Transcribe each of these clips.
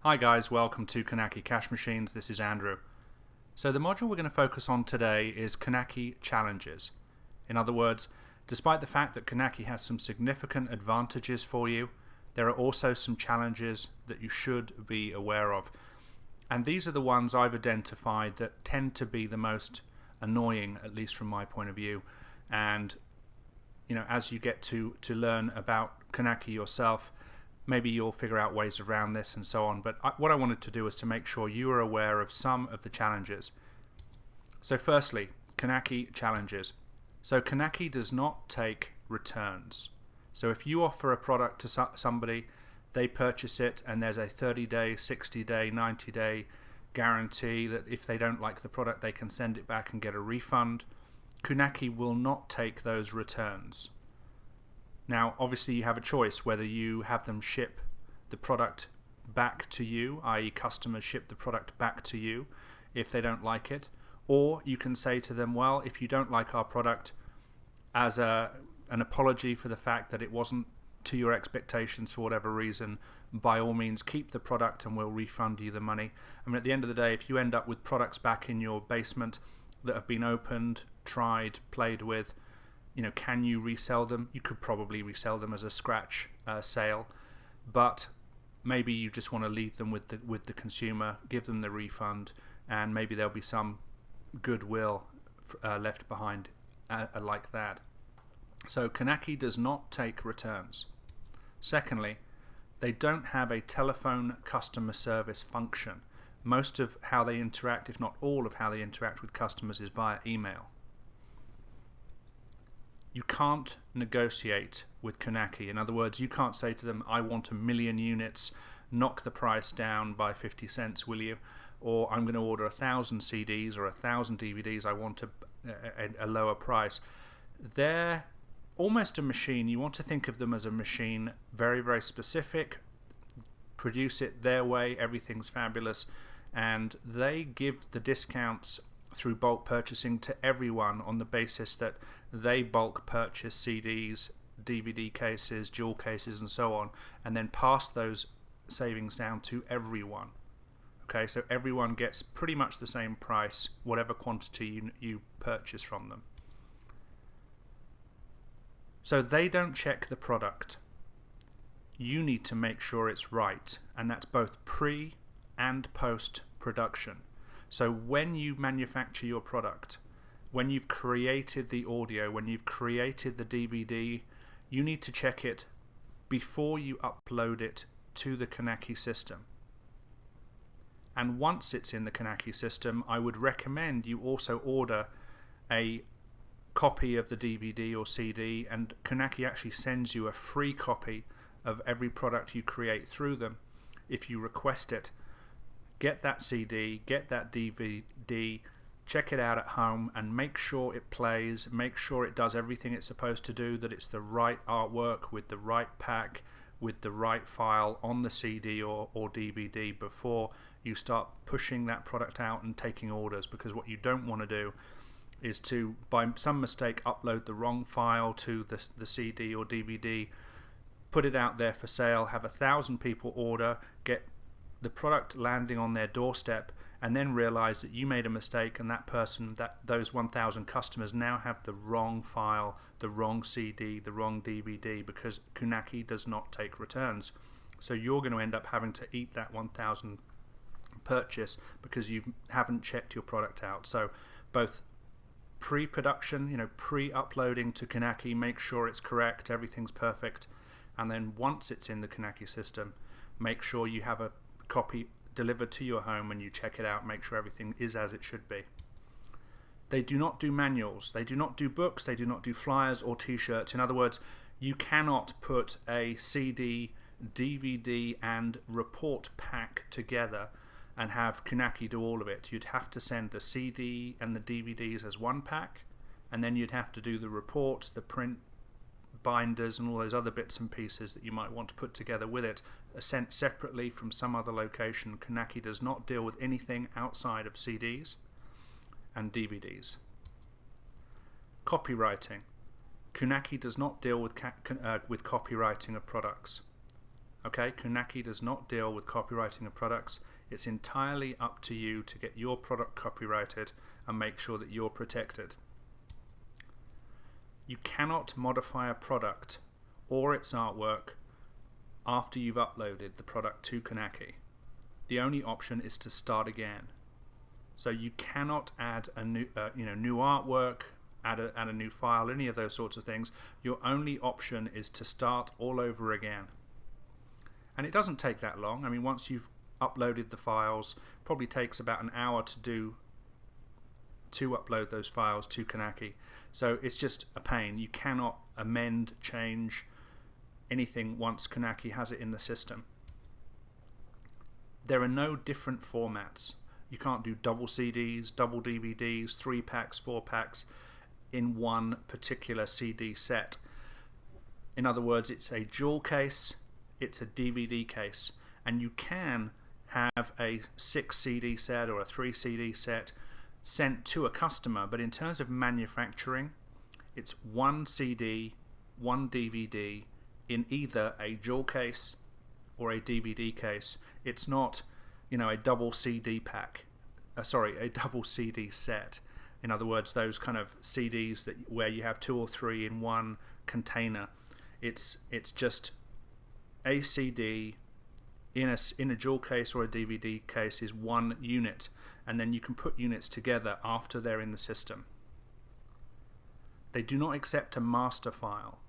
Hi guys, welcome to Kunaki Cash Machines. This is Andrew. So the module we're going to focus on today is Kunaki challenges. In other words, despite the fact that Kunaki has some significant advantages for you, there are also some challenges that you should be aware of. And these are the ones I've identified that tend to be the most annoying, at least from my point of view. And as you get to learn about Kunaki yourself, maybe you'll figure out ways around this and so on. But what I wanted to do is to make sure you are aware of some of the challenges. So firstly, Kunaki challenges. So Kunaki does not take returns. So if you offer a product to somebody, they purchase it, and there's a 30-day, 60-day, 90-day guarantee that if they don't like the product, they can send it back and get a refund. Kunaki will not take those returns. Now, obviously, you have a choice whether you have them ship the product back to you, i.e. customers ship the product back to you if they don't like it, or you can say to them, well, if you don't like our product, as an apology for the fact that it wasn't to your expectations for whatever reason, by all means keep the product and we'll refund you the money. I mean, at the end of the day, if you end up with products back in your basement that have been opened, tried, played with, can you resell them? You could probably resell them as a scratch sale, but maybe you just want to leave them with the consumer, give them the refund, and maybe there'll be some goodwill left behind like that. So Kunaki does not take returns. Secondly, they don't have a telephone customer service function. Most of how they interact, if not all of how they interact with customers, is via email. You can't negotiate with Kunaki. In other words, you can't say to them, I want 1 million units, knock the price down by 50 cents, will you? Or I'm going to order 1,000 CDs or 1,000 DVDs, I want a lower price. They're almost a machine. You want to think of them as a machine, very, very specific, produce it their way, everything's fabulous, and they give the discounts through bulk purchasing to everyone on the basis that they bulk purchase CDs, DVD cases, jewel cases, and so on, and then pass those savings down to everyone. Okay, so everyone gets pretty much the same price, whatever quantity you purchase from them. So they don't check the product. You need to make sure it's right, and that's both pre and post production. So when you manufacture your product, when you've created the audio, when you've created the DVD, you need to check it before you upload it to the Kunaki system. And once it's in the Kunaki system, I would recommend you also order a copy of the DVD or CD, and Kunaki actually sends you a free copy of every product you create through them if you request it. Get that CD, get that DVD, check it out at home, and make sure it plays, make sure it does everything it's supposed to do, that it's the right artwork with the right pack, with the right file on the CD or DVD before you start pushing that product out and taking orders. Because what you don't want to do is to, by some mistake, upload the wrong file to the CD or DVD, put it out there for sale, have 1,000 people order, get the product landing on their doorstep, and then realize that you made a mistake, and those 1,000 customers now have the wrong file, the wrong CD, the wrong DVD, because Kunaki does not take returns. So you're going to end up having to eat that 1,000 purchase because you haven't checked your product out. So both pre-production, pre-uploading to Kunaki, make sure it's correct, everything's perfect, and then once it's in the Kunaki system, make sure you have a copy delivered to your home and you check it out, make sure everything is as it should be. They do not do manuals, they do not do books, they do not do flyers or t-shirts. In other words, you cannot put a CD, DVD and report pack together and have Kunaki do all of it. You'd have to send the CD and the DVDs as one pack, and then you'd have to do the reports, the print binders and all those other bits and pieces that you might want to put together with it, sent separately from some other location. Kunaki does not deal with anything outside of CDs and DVDs. Copywriting. Kunaki does not deal with copywriting of products. Okay, Kunaki does not deal with copywriting of products. It's entirely up to you to get your product copyrighted and make sure that you're protected. You cannot modify a product or its artwork after you've uploaded the product to Kunaki. The only option is to start again. So you cannot add a new artwork, add a new file, any of those sorts of things. Your only option is to start all over again. And it doesn't take that long. I mean, once you've uploaded the files, probably takes about an hour to upload those files to Kunaki. So it's just a pain. You cannot amend, change anything once Kunaki has it in the system. There are no different formats. You can't do double CDs, double DVDs, 3 packs, 4 packs in one particular CD set. In other words, it's a jewel case, it's a DVD case, and you can have a 6 CD set or a 3 CD set sent to a customer, but in terms of manufacturing, it's 1 CD, 1 DVD in either a jewel case or a DVD case. It's not, a double CD pack. A double CD set. In other words, those kind of CDs where you have 2 or 3 in one container. It's just a CD in a jewel case or a DVD case is 1 unit, and then you can put units together after they're in the system. They do not accept a master file.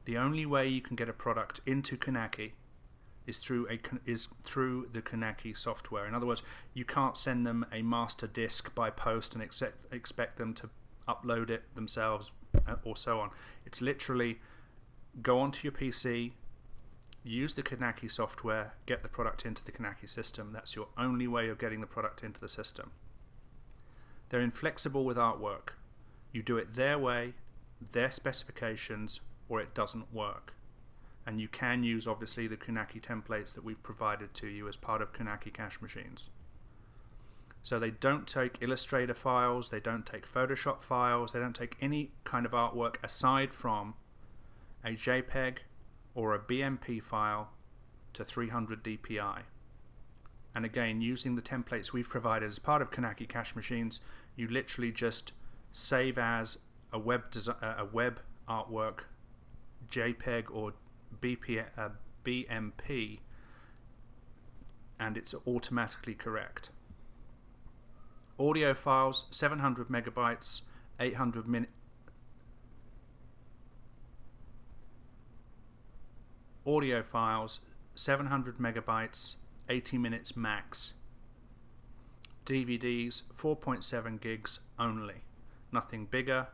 The only way you can get a product into Kunaki is through the Kunaki software. In other words, you can't send them a master disk by post and expect them to upload it themselves or so on. It's literally go onto your PC, use the Kunaki software, get the product into the Kunaki system. That's your only way of getting the product into the system. They're inflexible with artwork. You do it their way, their specifications, or it doesn't work. And you can use obviously the Kunaki templates that we've provided to you as part of Kunaki Cash Machines. So they don't take Illustrator files, they don't take Photoshop files, they don't take any kind of artwork aside from a JPEG or a BMP file to 300 dpi. And again, using the templates we've provided as part of Kunaki Cash Machines, you literally just save as a web artwork, JPEG or BMP, and it's automatically correct. Audio files, 700 megabytes, 800 minutes. Audio files, 700 megabytes, 80 minutes max. DVDs, 4.7 gigs only. Nothing bigger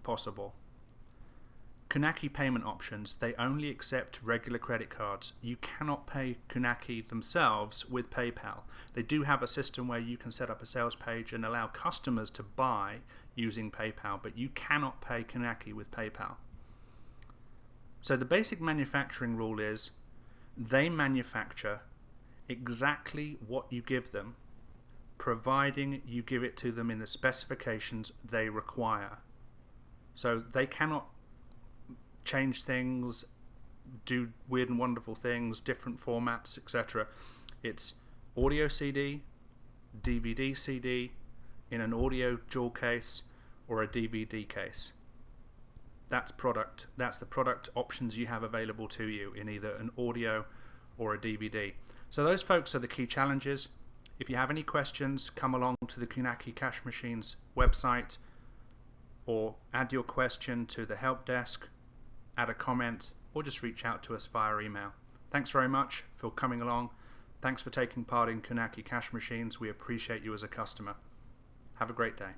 possible. Kunaki payment options, they only accept regular credit cards. You cannot pay Kunaki themselves with PayPal. They do have a system where you can set up a sales page and allow customers to buy using PayPal, but you cannot pay Kunaki with PayPal. So the basic manufacturing rule is they manufacture exactly what you give them, providing you give it to them in the specifications they require. So they cannot change things, do weird and wonderful things, different formats, etc. It's audio CD, DVD CD in an audio jewel case or a DVD case. That's the product options you have available to you in either an audio or a DVD. So those folks are the key challenges. If you have any questions, come along to the Kunaki Cash Machines website or add your question to the help desk, add a comment, or just reach out to us via email. Thanks very much for coming along. Thanks for taking part in Kunaki Cash Machines. We appreciate you as a customer. Have a great day.